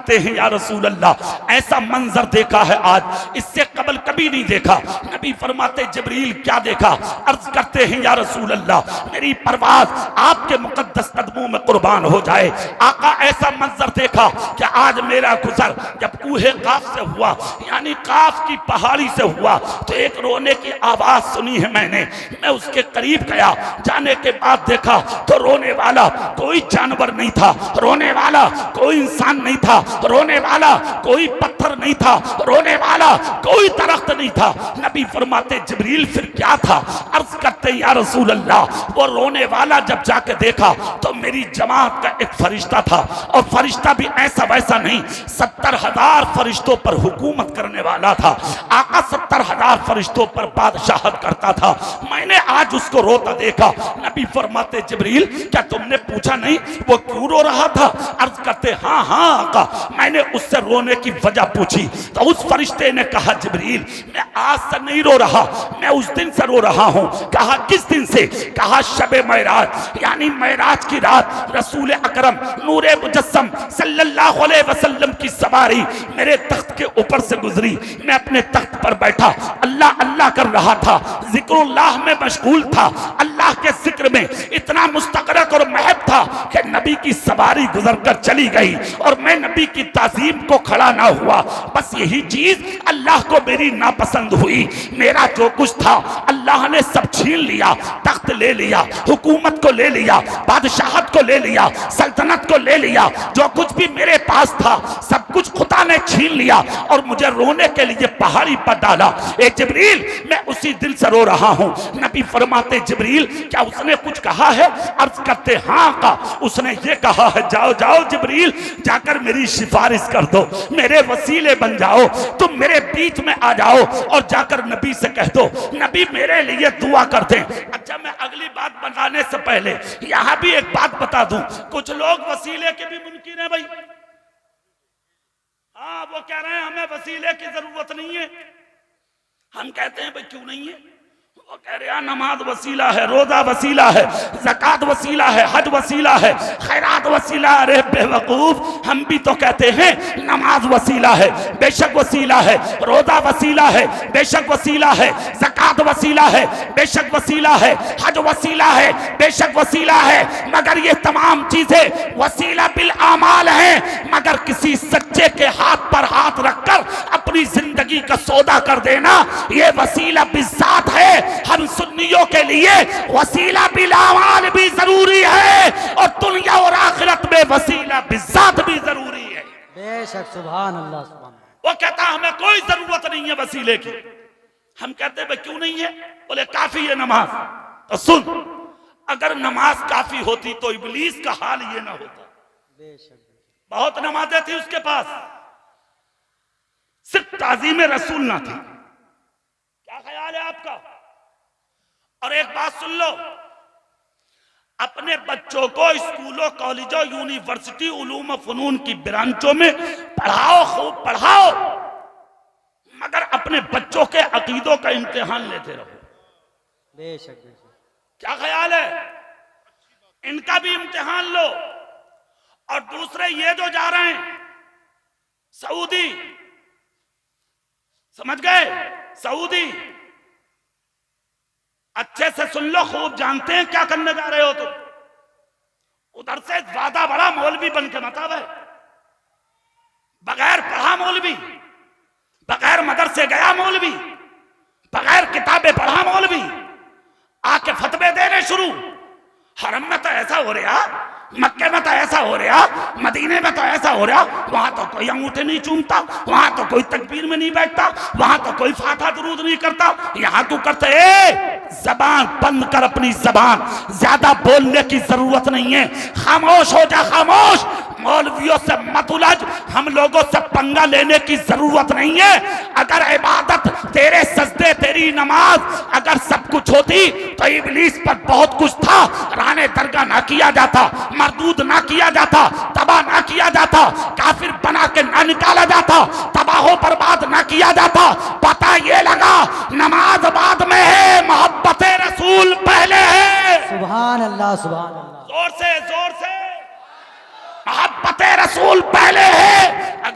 करते हैं या रसूल अल्लाह, ऐसा मंजर देखा है आज, इससे कबल कभी नहीं देखा। नबी फरमाते जिब्रील क्या देखा? अर्ज करते हैं या रसूल अल्लाह, मेरी परवाज आपके मुकद्दस कदमों में कुर्बान हो जाए। आका ऐसा मंजर देखा कि आज मेरा गुजर जब कूहे काफ से हुआ, यानी काफ की पहाड़ी से हुआ, तो एक रोने की आवाज सुनी है मैंने। मैं उसके करीब गया, जाने के बाद देखा तो रोने वाला कोई जानवर नहीं था, रोने वाला कोई इंसान नहीं था, रोने वाला कोई पत्थर नहीं था, रोने वाला कोई दरख्त नहीं था। नबी फरमाते जिब्रील फिर क्या था? अर्ज करते या रसूल अल्लाह, वो रोने वाला जब जाके देखा तो मेरी जमात का एक फरिश्ता था, और फरिश्ता भी ऐसा वैसा नहीं, 70,000 फरिश्तों पर हुकूमत करने वाला था। आका 70,000 फरिश्तों पर बादशाहत करता था। मैंने आज उसको रोता देखा। नबी फरमाते जिब्रील क्या तुमने पूछा नहीं वो क्यों रो रहा था? अर्ज करते हाँ हाँ आका, मैंने उससे रोने की वजह पूछी तो उस फरिश्ते ने कहा जिब्रील मैं आज से नहीं रो रहा, मैं उस दिन से रो रहा हूँ। कहा किस दिन से? कहा शबे मेराज, यानी मेराज की रात रसूल अकरम नूरे मुजस्सम सल्लल्लाहु अलैहि वसल्लम की सवारी मेरे तख्त के ऊपर से गुजरी। मैं अपने तख्त पर बैठा अल्लाह अल्लाह कर रहा था, जिक्रुल्लाह में मशगूल था, अल्लाह के जिक्र में इतना मुस्तगरक और महब था कि नबी की सवारी गुजर कर चली गई और मैं नबी की ताजीम को खड़ा ना हुआ। बस यही चीज अल्लाह को मेरी नापसंद हुई। मेरा जो कुछ था अल्लाह ने सब छीन लिया, तख्त ले लिया, हुकूमत को ले लिया, बादशाहत को ले लिया, सल्तनत को ले लिया, जो कुछ भी मेरे पास था सब कुछ खुदा ने छीन लिया और मुझे रोने के लिए पहाड़ी पर डाला। ए जिब्रील मैं उसी दिल से रो रहा हूँ। नबी फरमाते जिब्रील क्या उसने कुछ कहा है? अर्ज करते हाँ का, उसने ये कहा है जाओ जाओ जिब्रील जाकर मेरी सिफारिश कर दो, मेरे वसीले बन जाओ, तुम मेरे बीच में आ जाओ और जाकर नबी से कह दो नबी मेरे लिए दुआ कर दें। अच्छा मैं अगली बात बताने से पहले यहाँ भी एक बात बता दूं, कुछ लोग वसीले के भी मुनकिर हैं भाई। हाँ वो कह रहे हैं हमें वसीले की जरूरत नहीं है। हम कहते हैं भाई क्यों नहीं है? वो कह रहे हैं नमाज वसीला है, रोजा वसीला है, ज़कात वसीला है, हज वसीला है, खैरात वसीला है। अरे बेवकूफ, हम भी तो कहते हैं नमाज वसीला है, बेशक वसीला है, रोजा वसीला है, बेशक वसीला है, ज़कात वसीला है, बेशक वसीला है, हज वसीला है, बेशक वसीला है, मगर ये तमाम चीजें वसीला बिल आमाल हैं। मगर किसी सच्चे के हाथ पर हाथ रखकर अपनी जिंदगी का सौदा कर देना ये वसीला बिज़ात है। हम सुन्नियों के लिए वसीला बिल आमाल भी जरूरी है और दुनिया और आखिरत में वसीला बिज़ात भी जरूरी है। बेशक सुभान अल्लाह सुभान। वो कहता हमें कोई जरूरत नहीं है वसीले की। हम कहते हैं क्यों नहीं है? बोले काफी है नमाज। तो सुन, अगर नमाज काफी होती तो इब्लीस का हाल ये ना होता। बेशक बहुत नमाजें थी उसके पास, सिर्फ ताज़ीम रसूल ना थी। क्या ख्याल है आपका? और एक बात सुन लो, अपने बच्चों को स्कूलों कॉलेजों यूनिवर्सिटी उलूम फनून की ब्रांचों में पढ़ाओ, खूब पढ़ाओ, मगर अपने बच्चों के अकीदों का इम्तिहान लेते रहो। बेशक बेशक। क्या ख्याल है? इनका भी इम्तिहान लो। और दूसरे ये जो जा रहे हैं सऊदी, समझ गए? सऊदी, अच्छे से सुन लो, खूब जानते हैं क्या करने जा रहे हो तुम। उधर से ज्यादा बड़ा मौलवी बन के मत आवे, बगैर पढ़ा मौलवी, बगैर मदरसे गया मौलवी, बगैर किताबें पढ़ा मौलवी आके फतवे देने शुरू। हरम में तो ऐसा हो रहा, मक्के में तो ऐसा हो रहा, मदीने में तो ऐसा हो रहा, वहां तो कोई अंगूठे नहीं चूमता, वहां तो कोई तकबीर में नहीं बैठता, वहां तो कोई फातिहा दुरूद नहीं करता, यहाँ तू करते। जबान बंद कर अपनी जबान, ज्यादा बोलने की जरूरत नहीं है, खामोश हो जा, खामोश। मौलवियों से मत उलझ, हम लोगों से पंगा लेने की जरूरत नहीं है। अगर इबादत, तेरे सजदे, तेरी नमाज अगर सब कुछ होती तो इब्लीस पर बहुत कुछ था, राने दरगाह ना किया जाता, मरदूद ना किया जाता, तबाह ना किया जाता, काफिर बना के ना निकाला जाता, तबाह बर्बाद ना किया जाता। पता ये लगा नमाज बाद में है, मोहब्बत रसूल पहले है। सुभान अल्लाह सुभान अल्लाह। जोर से, जोर से। मोहब्बत रसूल पहले है।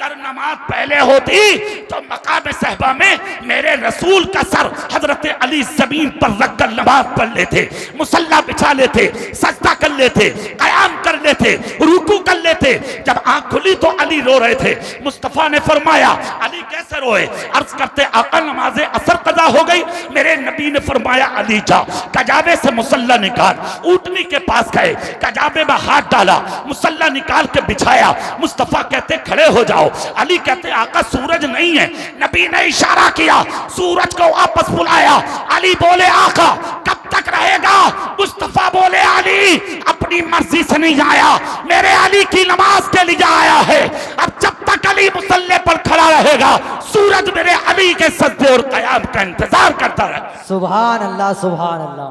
पहले होती तो मकाम सहबा में मेरे रसूल का सर हजरत अली जमीन पर रखकर नमाज पढ़ लेते, मुसल्ला बिछा लेते, सजदा कर लेते, कयाम कर लेते, रुकू कर लेते। जब आंख खुली तो अली रो रहे थे। मुस्तफा ने फरमाया अली कैसे रोए? अर्ज करते आका नमाज असर कदा हो गई। मेरे नबी ने फरमाया अली जा कजाबे से मुसल्ला निकाल। ऊंटनी के पास गए, कजाबे में हाथ डाला, मुसल्ला निकाल के बिछाया। मुस्तफा कहते खड़े हो जाओ। अली कहते आका सूरज नहीं है। नबी ने इशारा किया, सूरज को वापस बुलाया। अली बोले आका कब तक रहेगा? मुस्तफा बोले अली अपनी मर्जी से नहीं आया, मेरे अली की नमाज के लिए आया है। अब जब तक अली मुसल्ले पर खड़ा रहेगा सूरज मेरे अली के सजदे और कयाम का इंतजार करता रहे। सुभान अल्लाह सुभान अल्लाह।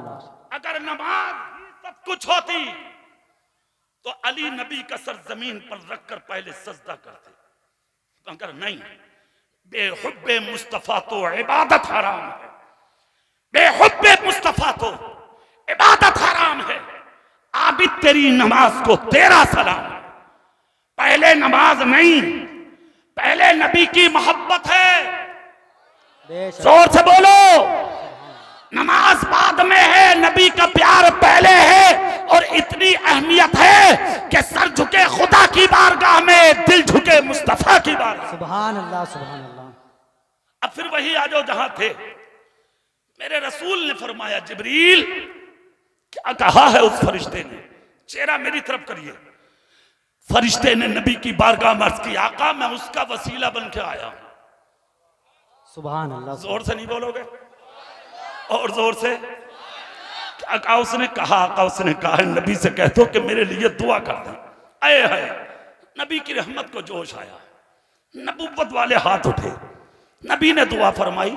अगर नमाज सब कुछ होती तो अली नबी का सर जमीन पर रखकर पहले सजदा करते, मगर नहीं। बेहुब्बे मुस्तफा तो इबादत हराम है, बेहुब्बे मुस्तफा तो इबादत हराम है। आबिद तेरी नमाज को तेरा सलाम। पहले नमाज नहीं, पहले नबी की मोहब्बत है। जोर से बोलो। नमाज बाद में है, नबी का प्यार पहले है। और इतनी अहमियत है कि सर झुके खुदा की बारगाह में, दिल झुके मुस्तफा की बारगाह। सुभान अल्लाह सुभान अल्लाह। अब फिर वही आ जाओ जहां थे। मेरे रसूल ने फरमाया जिब्रील क्या कहा है उस फरिश्ते ने? चेहरा मेरी तरफ करिए। फरिश्ते ने नबी की बारगाह में अर्ज की आका मैं उसका वसीला बन के आया हूं। सुभान अल्लाह। जोर से नहीं बोलोगे? और जोर से। क्या कहा उसने? कहा आका उसने कहा है नबी से कह दो कि मेरे लिए दुआ कर दें। आए है नबी की रहमत को जोश आया, नबुव्वत वाले हाथ उठे, नबी ने दुआ फरमाई,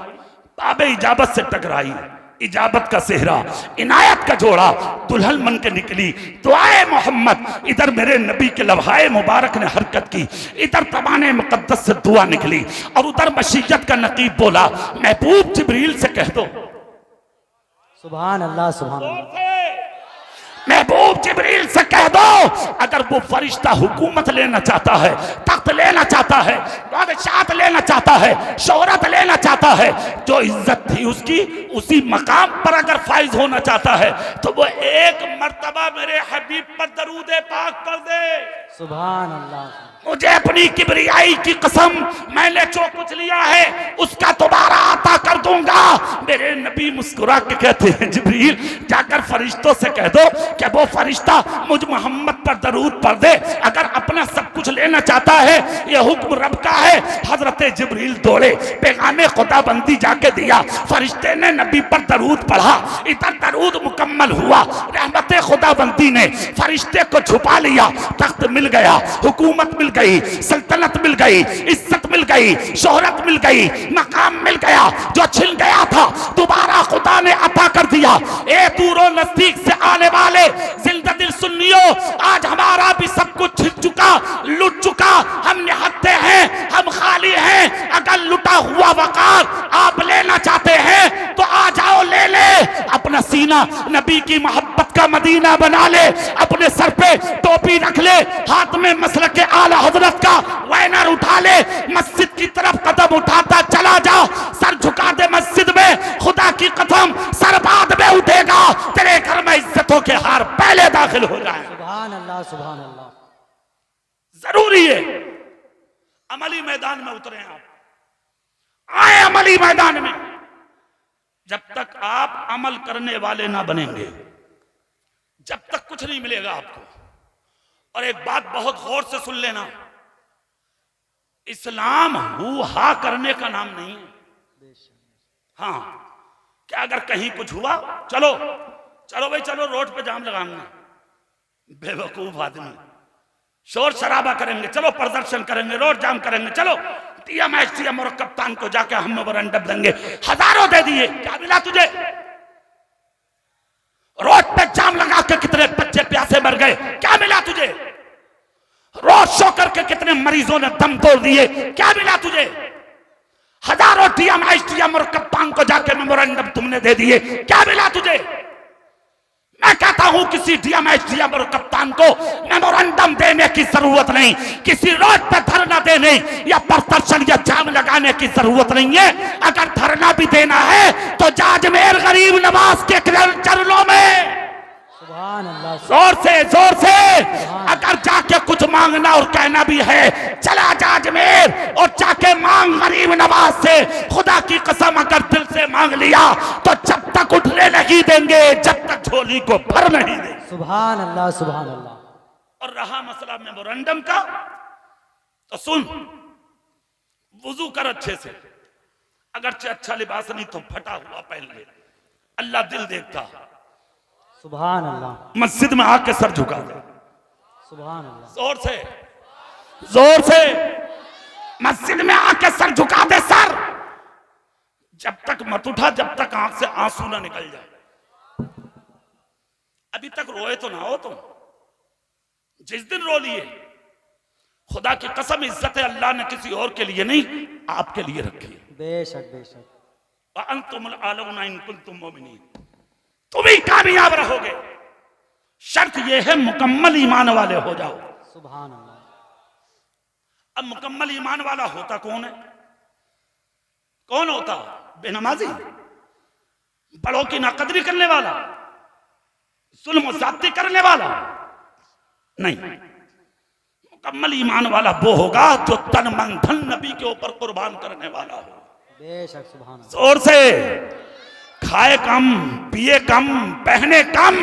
बाबे इजाबत से टकराई, इजाबत का सेहरा, इनायत का जोड़ा, दुल्हन मन के निकली। दुआए मोहम्मद, इधर मेरे नबी के लम्हाए मुबारक ने हरकत की, इधर तमाने मुकद्दस से दुआ निकली, और उधर मशीयत का नकीब बोला महबूब जिब्रील से कह दो। सुभान अल्लाह सुभान अल्लाह। महबूब जिब्रील से कह दो अगर वो फरिश्ता हुकूमत लेना चाहता है, तख्त लेना चाहता है, बादशाहत लेना चाहता है, शोहरत लेना चाहता है, जो इज्जत थी उसकी उसी मकाम पर अगर फाइज होना चाहता है तो वो एक मर्तबा मेरे हबीब पर दरूद पाक पढ़ दे। सुभान अल्लाह। मुझे अपनी किबरियाई की कसम, मैंने जो कुछ लिया है उसका दोबारा अता कर दूंगा। मेरे नबी मुस्कुरा के कहते हैं जिब्रील जाकर फरिश्तों से कह दो कि वो फरिश्ता मुझ मोहम्मद पर दरूद पढ़ दे। अगर अपना सब कुछ लेना चाहता है ये हुक्म रब का है। हजरत जिब्रील दौड़े, पैगामे खुदाबंदी जाके दिया, फरिश्ते ने नबी पर दरूद पढ़ा, इधर दरूद मुकम्मल हुआ। रहमत खुदाबंदी ने फरिश्ते को छुपा लिया, तख्त मिल गया, हुकूमत मिल गई, सल्तनत मिल गई, इज्जत मिल गई, शोहरत मिल गई, मकाम मिल गया। जो छिन गया था दोबारा खुदा ने अता कर दिया। ए दूरों नजदीक से आने वाले जिंदा दिल सुन्नियों, आज हमारा भी सब कुछ छिन चुका, लुट चुका। हम निहत्ते हैं, हम खाली हैं। अगर लुटा हुआ वकार आप लेना चाहते हैं तो आ जाओ ले ले। अपना सीना नबी की मोहब्बत का मदीना बना ले, अपने सर पे टोपी रख ले, हाथ में मसलक के आला हजरत का बैनर उठा ले, मस्जिद की तरफ कदम उठाता चला जा। सर झुका दे मस्जिद में, खुदा की कसम सर बाद में उठेगा, तेरे घर में इज्जतों के हार पहले दाखिल हो जाए। सुभान अल्लाह सुभान अल्लाह। जरूरी है अमली मैदान में उतरे आप, आए अमली मैदान में। जब तक आप अमल करने वाले ना बनेंगे जब तक कुछ नहीं मिलेगा आपको। और एक बात बहुत गौर से सुन लेना, इस्लाम हू हा करने का नाम नहीं है। हाँ क्या अगर कहीं कुछ हुआ चलो चलो भाई चलो रोड पे जाम लगाऊंगा, बेवकूफ आदमी। शोर शराबा करेंगे, चलो प्रदर्शन करेंगे, रोड जाम करेंगे, चलो टीएम और कप्तान को जाके हम मेमोरेंडम देंगे। हजारों दे दिए, क्या मिला तुझे? रोड पे जाम लगा के कितने बच्चे प्यासे मर गए, क्या मिला तुझे? रोड शो करके कितने मरीजों ने दम तोड़ दिए, क्या मिला तुझे? हजारों टीएम और कप्तान को जाके मेमोरेंडम तुमने दे दिए, क्या मिला तुझे? मैं मैं कहता हूं किसी डीएम और कप्तान को मेमोरेंडम देने की जरूरत नहीं, किसी रोड पर धरना देने या प्रदर्शन या जाम लगाने की जरूरत नहीं है। अगर धरना भी देना है तो जाजमेर गरीब नवाज के चरणों में सुभान अल्लाह, जोर से अगर जाके कुछ मांगना और कहना भी है, चला जाजमेर और जाके मांग गरीब नवाज से। खुदा की कसम अगर दिल से मांग लिया तो जब तक उठने नहीं देंगे, जब तक झोली को भर नहीं देंगे। सुभान अल्लाह, सुभान अल्लाह। और रहा मसला मेमोरेंडम का, तो सुन, वुजू कर अच्छे से, अगरचे अच्छा लिबास नहीं तो फटा हुआ पहन ले, अल्लाह दिल देखता। सुभान अल्लाह। मस्जिद में आके सर झुका दे, सुभान अल्लाह। जोर से मस्जिद में आके सर झुका दे। सर जब तक मत उठा जब तक आंख से आंसू ना निकल जाए। अभी तक रोए तो ना हो तुम, जिस दिन रो लिए, खुदा की कसम इज्जत अल्लाह ने किसी और के लिए नहीं आपके लिए रखी है। बेशक बेशक। व अंतुमुल आलौना इन कुंतुम मोमिनीन, तुम ही कामयाब रहोगे। शर्त यह है मुकम्मल ईमान वाले हो जाओ। सुभान अल्लाह। अब मुकम्मल ईमान वाला होता कौन है? कौन होता? बेनमाजी, बड़ों की नाकदरी करने वाला, जुल्म और ज्यादती करने वाला नहीं। मुकम्मल ईमान वाला वो होगा जो तन मन धन नबी के ऊपर कुर्बान करने वाला हो। बेशक। सुभान अल्लाह। जोर से, खाए कम, पिए कम, पहने कम,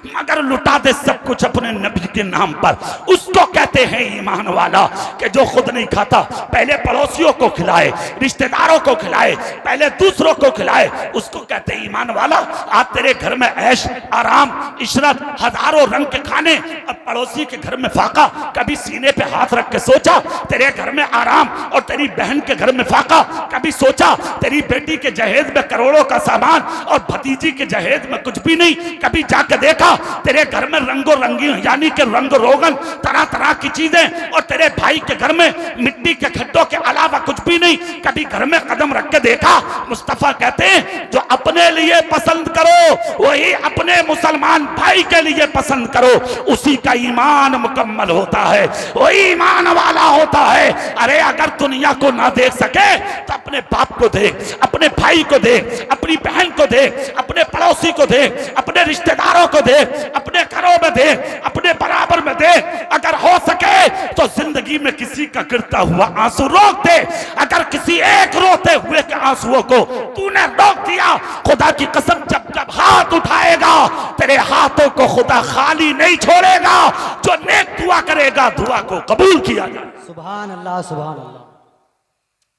मगर लुटा दे सब कुछ अपने नबी के नाम पर। उसको कहते हैं ईमान वाला, कि जो खुद नहीं खाता पहले पड़ोसियों को खिलाए, रिश्तेदारों को खिलाए, पहले दूसरों को खिलाए, उसको कहते हैं ईमान वाला। आज तेरे घर में ऐश आराम इशरत हजारों रंग के खाने, और पड़ोसी के घर में फाका। कभी सीने पे हाथ रख के सोचा तेरे घर में आराम और तेरी बहन के घर में फाका? कभी सोचा तेरी बेटी के जहेज में करोड़ों का सामान और भतीजी के जहेज में कुछ भी नहीं? कभी जाके देखा तेरे घर में रंगो रंगी यानी कि रंग रोगन तरह तरह की चीजें, और तेरे भाई के घर में मिट्टी के खड्डों के अलावा कुछ भी नहीं? कभी घर में कदम रख के देखा? मुस्तफा कहते हैं जो अपने लिए पसंद करो वही अपने मुसलमान भाई के लिए पसंद करो, उसी का ईमान मुकम्मल होता है, वही ईमान वाला होता है। अरे अगर दुनिया को ना देख सके तो अपने बाप को देख, अपने भाई को देख, अपनी बहन को देख, अपने पड़ोसी को देख, अपने रिश्तेदारों को देख, अपने घरों में देख, अपने बराबर में देख। अगर हो सके तो जिंदगी में किसी का गिरता हुआ आंसू रोक दे। अगर किसी एक रोते हुए के आंसुओं को तूने रोक दिया, खुदा की कसम जब जब हाथ उठाएगा तेरे हाथों को खुदा खाली नहीं छोड़ेगा। जो नेक दुआ करेगा दुआ को कबूल किया जाए। सुभान अल्लाह, सुभान अल्लाह।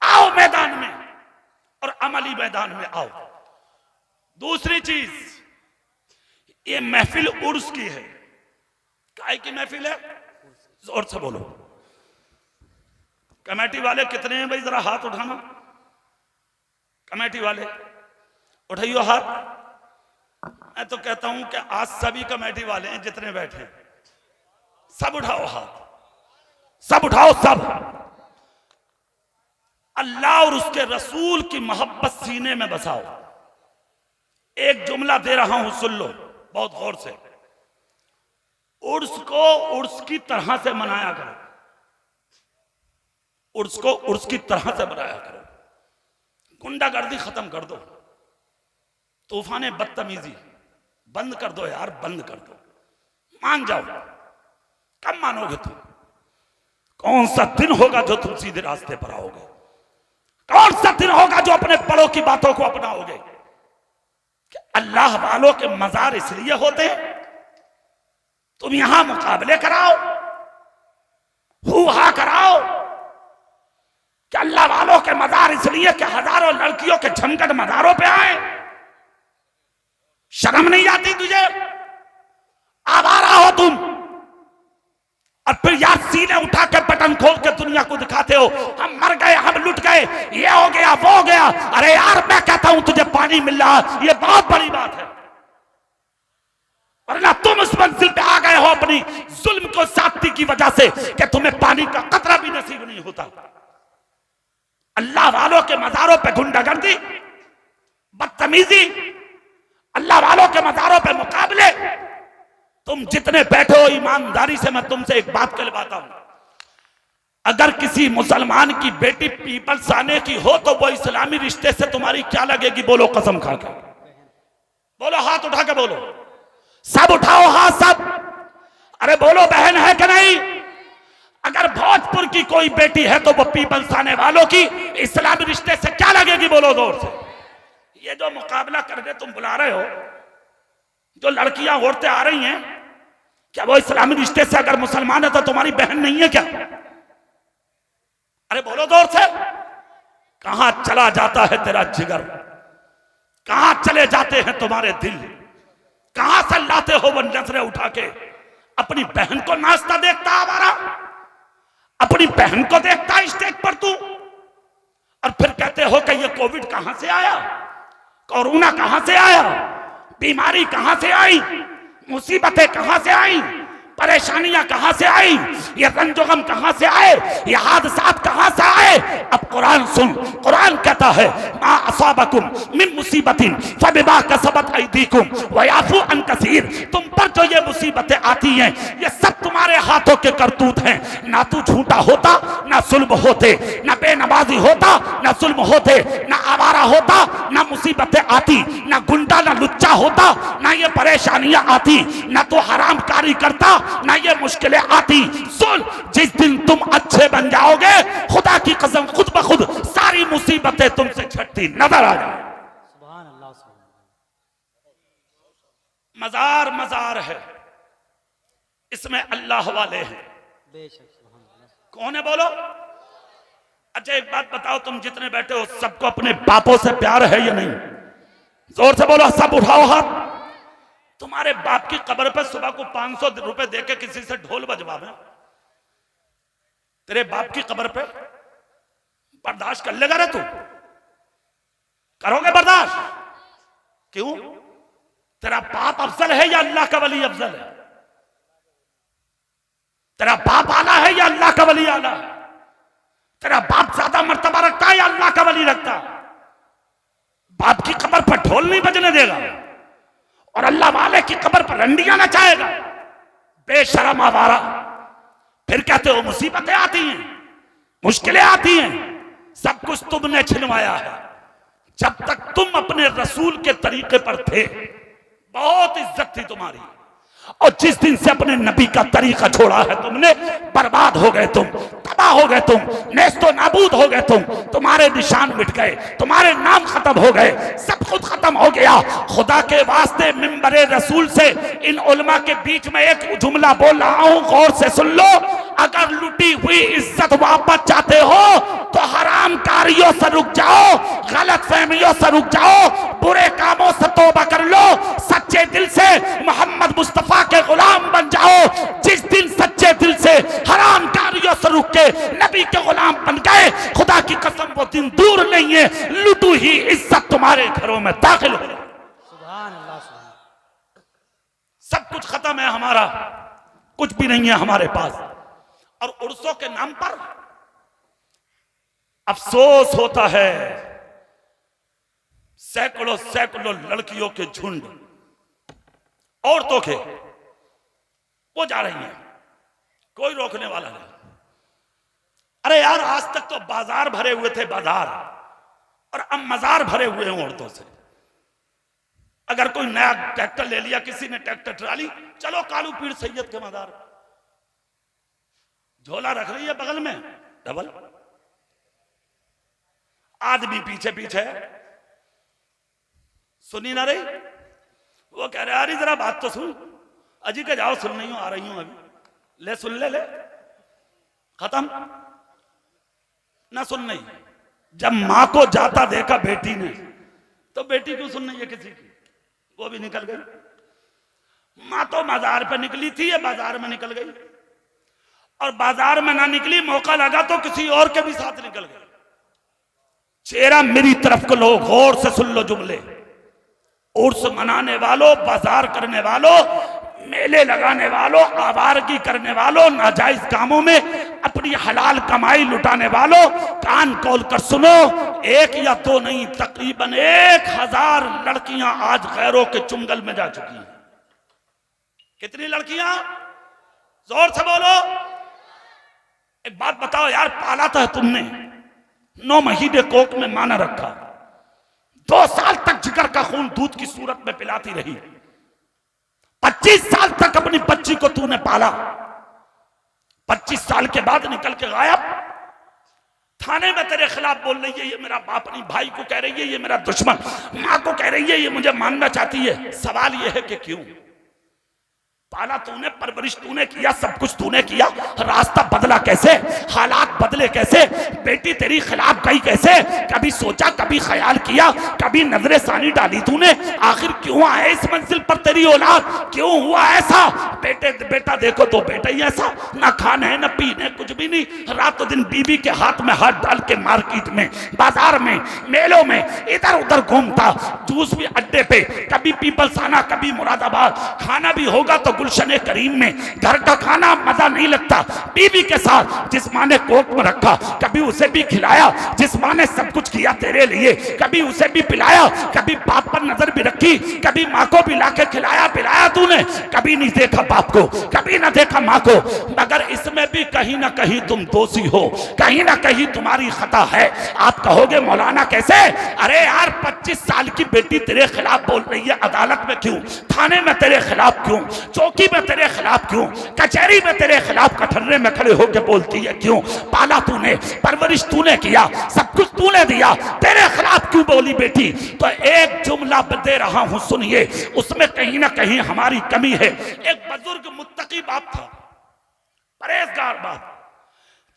आओ मैदान में और अमली मैदान में आओ। दूसरी चीज, ये महफिल उर्स की है। काय की महफिल है? जोर से बोलो। कमेटी वाले कितने हैं भाई? जरा हाथ उठाना। कमेटी वाले उठाइयो हाथ। मैं तो कहता हूं कि आज सभी कमेटी वाले हैं जितने बैठे हैं, सब उठाओ हाथ, सब उठाओ, सब। अल्लाह और उसके रसूल की मोहब्बत सीने में बसाओ। एक जुमला दे रहा हूं, सुन लो बहुत गौर से। उर्स को उर्स की तरह से मनाया करो, उर्स को उर्स की तरह से मनाया करो। गुंडागर्दी खत्म कर दो, तूफाने बदतमीजी बंद कर दो यार, बंद कर दो। मान जाओ। कब मानोगे तुम? कौन सा दिन होगा जो तुम सीधे रास्ते पर आओगे? कौन सा दिन होगा जो अपने बड़ों की बातों को अपनाओगे? कि अल्लाह वालों के मजार इसलिए होते हैं तुम यहां मुकाबले कराओ, हुआ कराओ कि अल्लाह वालों के मजार इसलिए कि हजारों लड़कियों के झमकट मजारों पे आए। शर्म नहीं आती तुझे? आवारा हो तुम, और फिर यार सीने उठा के बटन खोल के दुनिया को दिखाते हो हम मर गए, हम लुट गए, ये हो गया, वो हो गया। अरे यार मैं कहता हूं तुझे पानी मिल रहा, ये बहुत बड़ी बात है। वरना तुम उस मंजिल पे आ गए हो अपनी जुल्म को साथी की वजह से कि तुम्हें पानी का कतरा भी नसीब नहीं होता। अल्लाह वालों के मजारों पे गुंडागर्दी, बदतमीजी, अल्लाह वालों के मजारों पे मुकाबले, तुम जितने बैठे हो, ईमानदारी से मैं तुमसे एक बात कहलवाता हूं, अगर किसी मुसलमान की बेटी पीपल्स आने की हो तो वो इस्लामी रिश्ते से तुम्हारी क्या लगेगी? बोलो कसम खा के, बोलो, हाथ उठा के बोलो, सब उठाओ हाथ सब। अरे बोलो, बहन है कि नहीं? अगर भोजपुर की कोई बेटी है तो वो पीपल्स आने वालों की इस्लामी रिश्ते से क्या लगेगी? बोलो जोर से। ये जो मुकाबला करने तुम बुला रहे हो, जो लड़कियां औरतें आ रही हैं, क्या वो इस्लामी रिश्ते से अगर मुसलमान है तो तुम्हारी बहन नहीं है क्या? अरे बोलो जोर से। कहां चला जाता है तेरा जिगर? कहां चले जाते हैं तुम्हारे दिल? कहां से लाते हो वो नजरें उठा के? अपनी बहन को नाचता देखता हमारा, अपनी बहन को देखता स्टेज पर तू, और फिर कहते हो कि ये कोविड कहां से आया, कोरोना कहां से आया, बीमारी कहां से आई, मुसीबतें कहां से आई, परेशानियां कहां से आई, ये रंजोगम कहां से आए, ये हादसात कहां से आए? अब कुरान सुन, कुरान कहता है मा असाबकुम मिन मुसीबतिन फबिमा कसबत अयदीकुम व याफू अन कसीर। तुम पर जो ये मुसीबतें आती हैं, ये सब तुम्हारे हाथों के करतूत हैं। ना तू झूठा होता, ना जुल्म होते, ना बेनमाजी होता, ना जुल्म होते, ना आवारा होता, ना मुसीबतें आती, ना गुंडा ना लुच्चा होता, ना ये परेशानियां आती, ना तो हरामकारी करता, ना ये मुश्किलें आती। सुन, जिस दिन तुम अच्छे बन जाओगे, खुदा की कसम खुद ब खुद सारी मुसीबतें तुमसे छटती नजर आ जाए। सुभान अल्लाह, सुभान मजार मजार है, इसमें अल्लाह वाले हैं। बेशक, सुभान अल्लाह। कौन है बोलो? अच्छा एक बात बताओ, तुम जितने बैठे हो सबको अपने बापों से प्यार है या नहीं? जोर से बोलो, सब उठाओ हाथ। तुम्हारे बाप की कब्र पे सुबह को 500 रुपए देके किसी से ढोल बजवावे, तेरे बाप की कब्र पे बर्दाश्त कर लेगा रे तू? करोगे बर्दाश्त? क्यों? तेरा बाप अफजल है या अल्लाह का वली अफजल है? तेरा बाप आला है या अल्लाह का वली आला है? तेरा बाप ज्यादा मर्तबा रखता है या अल्लाह का वली रखता? बाप की कब्र पर ढोल नहीं बजने देगा और अल्लाह वाले की कब्र पर रंडियां नचाएगा। बेशरम आवारा। फिर कहते हो मुसीबतें आती हैं, मुश्किलें आती हैं, सब कुछ तुमने छिनवाया है। जब तक तुम अपने रसूल के तरीके पर थे, बहुत इज्जत थी तुम्हारी, और जिस दिन से अपने नबी का तरीका छोड़ा है तुमने, बर्बाद हो गए तुम, तबाह हो गए तुम, नेस्तो नाबूद हो गए तुम, तुम्हारे निशान मिट गए, तुम्हारे नाम खत्म हो गए, सब कुछ खत्म हो गया। खुदा के वास्ते मिंबरे रसूल से इन उलमा के बीच में एक जुमला बोल रहा हूं, गौर से सुन लो। अगर लुटी हुई इज्जत वापस चाहते हो तो हराम कारियों से रुक जाओ, गलत फहमियों से रुक जाओ, बुरे कामों से तौबा कर लो, सच्चे दिल से मोहम्मद मुस्तफा के गुलाम बन जाओ। जिस दिन सच्चे दिल से हराम कारियों से रुक के नबी के गुलाम बन गए, खुदा की कसम वो दिन दूर नहीं है, लुटू ही इज्जत तुम्हारे घरों में दाखिल हो। सुभान अल्लाह, सुभान। सब कुछ खत्म है हमारा, कुछ भी नहीं है हमारे पास। और उर्सों के नाम पर अफसोस होता है, सैकड़ों सैकड़ों लड़कियों के झुंड औरतों के वो जा रही हैं, कोई रोकने वाला नहीं। अरे यार, आज तक तो बाजार भरे हुए थे, बाजार, और अब मजार भरे हुए हैं औरतों से। अगर कोई नया ट्रैक्टर ले लिया किसी ने, ट्रैक्टर ट्राली, चलो कालू पीर सैयद के मजार, झोला रख रही है बगल में डबल, आदमी पीछे पीछे, सुनी ना रही, वो कह रहे यार जरा बात तो सुन, अजी के जाओ, सुन नहीं हो, आ रही हूं अभी, ले सुन ले, खत्म ना सुन नहीं। जब मां को जाता देखा बेटी ने, तो बेटी क्यों सुन नहीं है किसी की, वो भी निकल गई। मां तो बाजार पे निकली थी, ये बाजार में निकल गई, और बाजार में ना निकली, मौका लगा तो किसी और के भी साथ निकल गई। चेहरा मेरी तरफ को लो, गौर से सुन लो जुमले। उर्स मनाने वालों, बाजार करने वालों, मेले लगाने वालों, आवारगी करने वालों, नाजायज कामों में अपनी हलाल कमाई लुटाने वालों, कान खोल कर सुनो, एक या दो नहीं, तकरीबन 1000 लड़कियां आज गैरों के चुंगल में जा चुकी हैं। कितनी लड़कियां? जोर से बोलो। एक बात बताओ यार, पाला तो है तुमने, 9 महीने कोख में माना रखा, 2 साल तक जिगर का खून दूध की सूरत में पिलाती रही, 25 साल तक अपनी बच्ची को तूने पाला, 25 साल के बाद निकल के गायब। थाने में तेरे खिलाफ बोल रही है ये मेरा बाप नहीं, भाई को कह रही है ये मेरा दुश्मन, मां को कह रही है ये मुझे मानना चाहती है। सवाल ये है कि क्यों? पाला तूने, परवरिश तूने किया, सब कुछ तूने किया, रास्ता बदला कैसे? हालात बदले कैसे? बेटी तेरी खिलाफ गई कैसे? कभी सोचा, कभी ख्याल किया, कभी नजरे सानी डाली तूने? आखिर क्यों आए इस मंजिल पर तेरी औलाद? क्यों हुआ ऐसा? बेटा देखो तो बेटा ही ऐसा, ना खाने न पीने कुछ भी नहीं, रातों दिन बीवी के हाथ में हाथ डाल के मार्केट में, बाजार में, मेलों में इधर उधर घूमता, जूस भी अड्डे पे, कभी पीपल्स आना, कभी मुरादाबाद। खाना भी होगा तो गुलशन करीम में, घर का खाना मजा नहीं लगता। बीवी के साथ जिस माँ ने कोख में रखा, कभी उसे भी खिलाया, जिस माँ ने सब कुछ किया तेरे लिए, कभी उसे भी पिलाया, कभी बाप पर नजर भी रखी, कभी माँ को भी लाके खिलाया पिलाया तूने, कभी नहीं देखा बाप को, कभी ना देखा माँ को। मगर इसमें भी कहीं ना कहीं तुम दोषी हो, कहीं ना कहीं तुम्हारी खता है। आप कहोगे मौलाना कैसे? अरे यार 25 साल की बेटी तेरे खिलाफ बोल रही है, अदालत में क्यों, थाने में तेरे खिलाफ क्यों, चौकी में तेरे खिलाफ क्यों, कचहरी में तेरे खिलाफ कटहरे में खड़े होकर बोलती है क्यों? पाला तूने, परवरिश तूने किया, सब कुछ तूने दिया, तेरे खिलाफ क्यों बोली बेटी? तो एक जुमला दे रहा हूं सुनिए, उसमें कहीं ना कहीं हमारी कमी है। एक बुजुर्ग मुत्तकी बाप था, परहेजगार बाप,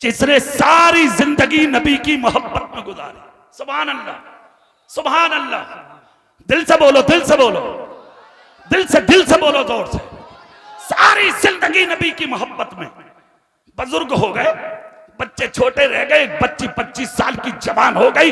जिसने सारी जिंदगी नबी की मोहब्बत में गुजारी। सुभान अल्लाह, सुभान अल्लाह। दिल से बोलो, दिल से बोलो, दिल से बोलो, जोर से। सारी जिंदगी नबी की मोहब्बत में। बुजुर्ग हो गए, बच्चे छोटे रह गए, बच्ची 25 साल की जवान हो गई,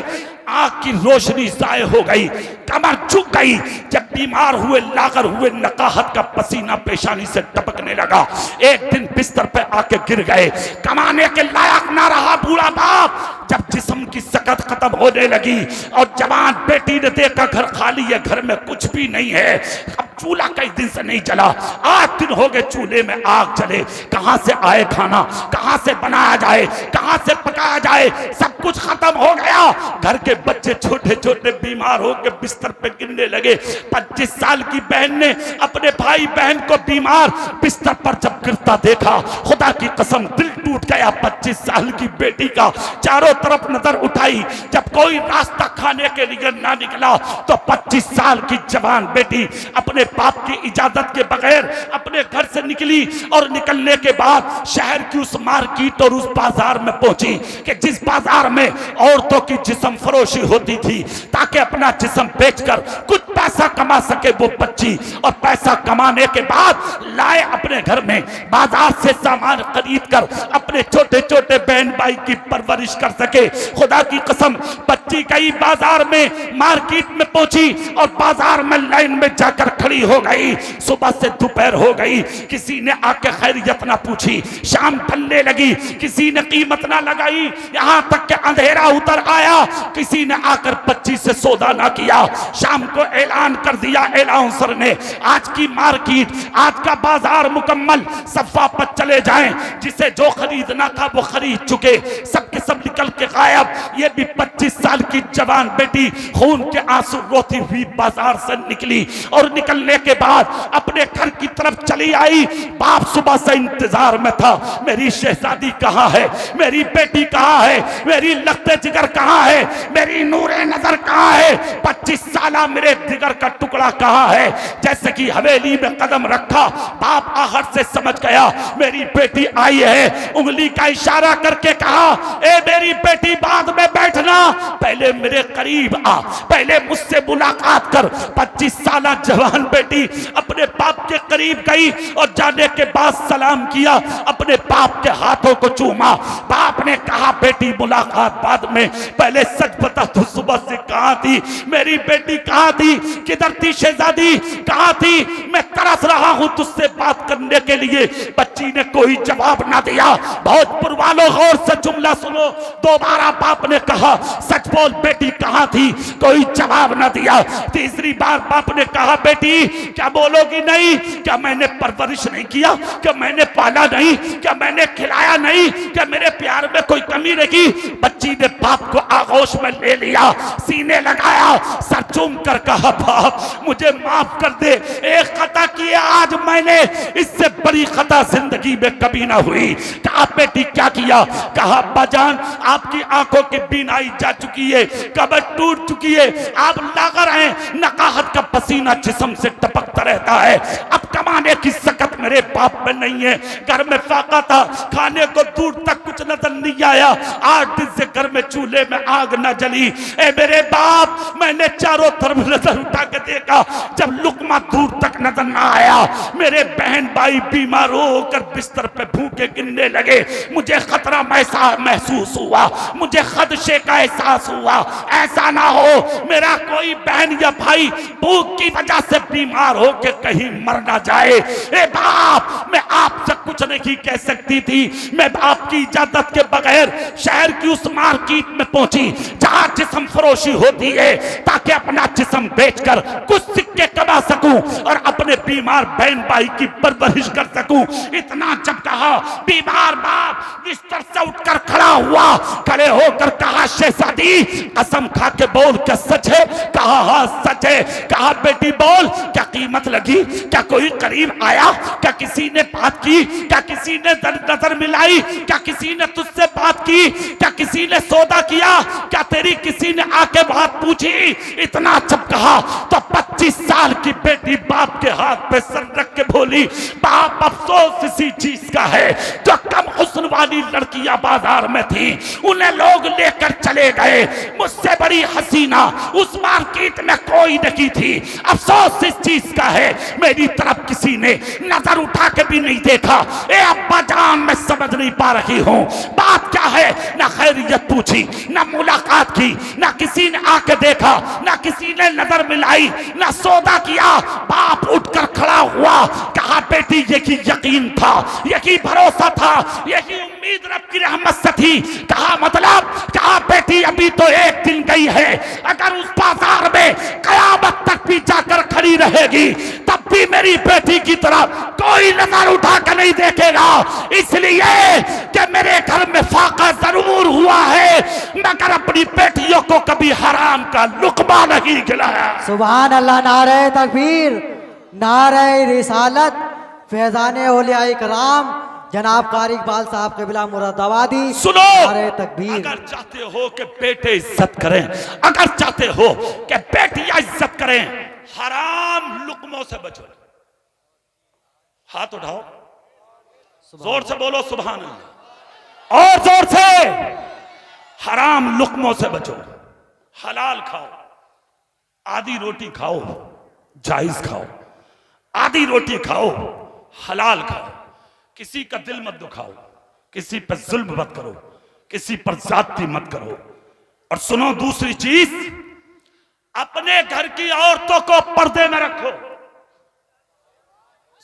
आंख की रोशनी जाए हो गई, कमर झुक गई। जब बीमार हुए, लागर हुए, नकाहत का पसीना पेशानी से टपकने लगा, एक दिन बिस्तर पे आके गिर गए, कमाने के लायक ना रहा बूढ़ा बाप। जब जिस्म की सकत खत्म होने लगी और जवान बेटी ने देखा घर खाली है, घर में कुछ भी नहीं है, अब चूल्हा कई दिन से नहीं जला, 8 दिन हो गए चूल्हे में आग जले, कहां से आए खाना, कहां से बनाया जाए, कहां से पकाया जाए, सब कुछ खत्म हो गया। घर के बच्चे छोटे छोटे बीमार होकर बिस्तर पे गिरने लगे। 25 साल की बहन ने अपने भाई बहन को बीमार बिस्तर पर जब गिरता देखा, खुदा की कसम दिल टूट गया। 25 साल की बेटी का चारों तरफ नजर उठाई, जब कोई रास्ता खाने के लिए ना निकला तो 25 साल की जवान बेटी अपने बाप की इजाजत के बगैर अपने घर से निकली और निकलने के बाद शहर की उस मार्केट और उस बाजार में पहुंची कि जिस बाजार में औरतों की जिस्म फरोशी होती थी ताकि अपना जिस्म बेचकर कुछ पैसा कमा सके वो बच्ची, और पैसा कमाने के बाद लाए अपने घर में, बाजार से सामान खरीद कर अपने छोटे छोटे बहन भाई की परवरिश कर सके। खुदा की कसम बच्ची गई बाजार में, मार्केट में पहुंची और बाजार में लाइन में जाकर खड़ी हो गई। सुबह से दोपहर हो गई, किसी ने आके खैरियत ना पूछी, शाम ढलने लगी, किसी ने कीमत ना लगाई, यहां तक कि अंधेरा उतर आया, किसी ने आकर 25 से सौदा ना किया। शाम को ऐलान कर दिया एलाउंसर ने, आज की मार्केट, आज का बाजार मुकम्मल, सफा पर चले जाएं, जिसे जो खरीदना था वो खरीद चुके, सब के सब निकल के गायब। ये भी 25 साल की जवान बेटी खून के आंसू रोती हुई बाजार से निकली और निकलने के बाद अपने घर की तरफ चली आई। बाप सुबह से इंतजार में था, मेरी शहजादी कहाँ है, मेरी बेटी कहाँ है, मेरी लखते जिगर कहाँ है, मेरी नूरे नजर कहाँ है, 25 साला मेरे जिगर का टुकड़ा कहाँ है। जैसे कि हवेली में कदम रखा, बाप आहट से समझ गया मेरी बेटी आई है, उंगली का इशारा करके कहा, ए मेरी बेटी बाद में बैठना, पहले मेरे करीब आ, पहले मुझसे मुलाकात कर। 25 साला जवान बेटी अपने बाप के करीब गई और जाने के बाद सलाम किया, अपने बाप के हाथों को चूमा। बाप ने कहा बेटी मुलाकात बाद में, पहले सच बता तू सुबह से कहां थी, मेरी बेटी कहां थी, किधर थी शहजादी, कहां थी, मैं तरस रहा हूं तुझसे बात करने के लिए। बच्ची ने कोई जवाब ना दिया। भोजपुर वालों गौर से जुमला सुनो, दोबारा बाप ने कहा सच बोल बेटी कहाँ थी? कोई जवाब ना दिया। तीसरी बार बाप ने कहा बेटी क्या बोलोगी नहीं? क्या मैंने परवरिश नहीं किया? क्या मैंने पाला नहीं? क्या मैंने खिलाया नहीं? क्या मेरे प्यार में कोई कमी रही? बच्ची ने बाप को आगोश में ले लिया, सीने लगाया, सर चूम कर कहा बाप मुझे माफ कर दे, एक खता की आज मैंने, इससे बड़ी खता जिंदगी में कभी ना हुई। कहा बेटी क्या किया? कहा अब्बा जान आपकी आंखों की बीनाई जा चुकी है, कब्र टूट चुकी है, आप लागर हैं, नकाहत का पसीना जिस्म से टपकता रहता है, अब कमाने की सकत मेरे बाप में नहीं है, घर में फाका था, खाने को दूर तक कुछ नजर नहीं आया, 8 दिन से घर में चूल्हे में आग न जली। ए मेरे बाप मैंने चारों तरफ नजर उठा के देखा, जब लुकमा दूर तक नजर ना आया, मेरे बहन भाई बीमार होकर बिस्तर पे भूखे गिरने लगे, मुझे खतरा महसूस हुआ, मुझे खदशे का एहसास हुआ, ऐसा ना हो मेरा कोई बहन या भाई भूख की वजह से बीमार होकर कहीं मर ना जाए। ए बाप मैं आपसे कुछ नहीं कह सकती थी, मैं आपकी इजाजत के बगैर शहर की उस मार्केट में पहुंची जहां जिस्म फरोशी होती है, ताकि अपना जिस्म बेचकर कुछ सिक्के कमा सकूं और अपने बीमार बहन भाई की परवरिश कर सकूं। इतना जब कहा बीमार बाप बिस्तर से उठकर खड़ा हुआ, खड़े होकर कहा शहजादी कसम खा के बोल क्या सच है? कहा हाँ सच है। कहा बेटी बोल क्या कीमत लगी? क्या कोई करीब आया? क्या किसी ने बात की? क्या किसी ने नजर मिलाई? क्या किसी ने तुझसे बात की? क्या किसी ने सौदा किया? क्या तेरी किसी ने आके बात पूछी? इतना जब कहा तो 25 साल की बेटी बाप के हाथ पे सर रख के बोली बाप अफसोस इसी चीज का है जो कम हुस्न वाली लड़कियां बाजार में थी उन्हें लोग लेकर चले गए, मुझसे बड़ी हसीना उस मार्केट में कोई नहीं थी, अफसोस इस चीज का है मेरी तरफ किसी ने नजर उठा के भी नहीं देखा। ए अब्बा जान मैं समझ नहीं पा रही हूँ बात क्या है? ना खैरियत पूछी, ना मुलाकात की, ना किसी ने आके देखा, ना किसी ने नजर मिलाई, ना सौदा किया। बाप उठकर खड़ा हुआ, कहा बेटी यही यकीन था, यही भरोसा था, यही उम्मीद रब की रहमत से थी। कहा मतलब? कहा बेटी अभी तो एक दिन गई है, अगर उस बाजार में कयामत तक भी जाकर खड़ी रहेगी तब भी मेरी बेटी की तरफ कोई नजर उठा कर नहीं देखेगा, इसलिए कि मेरे घर में फाका जरूर हुआ है मगर अपनी बेटियों को कभी हराम का लुकमा नहीं खिलाया। सुभान अल्लाह, नारे तकबीर, नारे रिसालत, फैजाने औलिया कराम जनाब कारी इकबाल साहब क़िबला मुरादाबादी। सुनो, नारे तकबीर। अगर चाहते हो कि बेटे इज्जत करें, अगर चाहते हो कि बेटियां इज्जत करें, हराम लुकमों से बचो। हाथ उठाओ, जोर से बोलो सुभान अल्लाह, और जोर से। हराम लुकमों से बचो, हलाल खाओ, आधी रोटी खाओ, जायज खाओ, आधी रोटी खाओ, हलाल खाओ, किसी का दिल मत दुखाओ, किसी पर जुल्म मत करो, किसी पर ज्यादती मत करो। और सुनो दूसरी चीज, अपने घर की औरतों को पर्दे में रखो।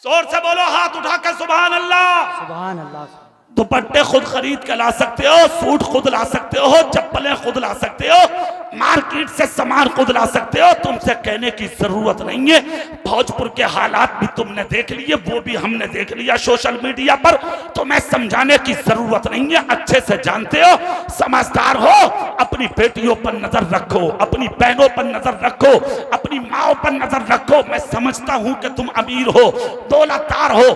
जोर से बोलो, हाथ उठाकर सुभान अल्लाह। सुभान अल्लाह। दुपट्टे खुद खरीद के ला सकते हो, सूट खुद ला सकते हो, चप्पलें खुद ला सकते हो, मार्केट से सामान खुद ला सकते हो, तुमसे कहने की जरूरत नहीं है। भोजपुर के हालात भी तुमने देख लिए, वो भी हमने देख लिया सोशल मीडिया पर, तुम्हें समझाने की जरूरत नहीं है, अच्छे से जानते हो, समझदार हो। अपनी बेटियों पर नजर रखो, अपनी बहनों पर नजर रखो, अपनी माओ पर नजर रखो। मैं समझता हूं कि तुम अमीर हो, दौलतदार हो,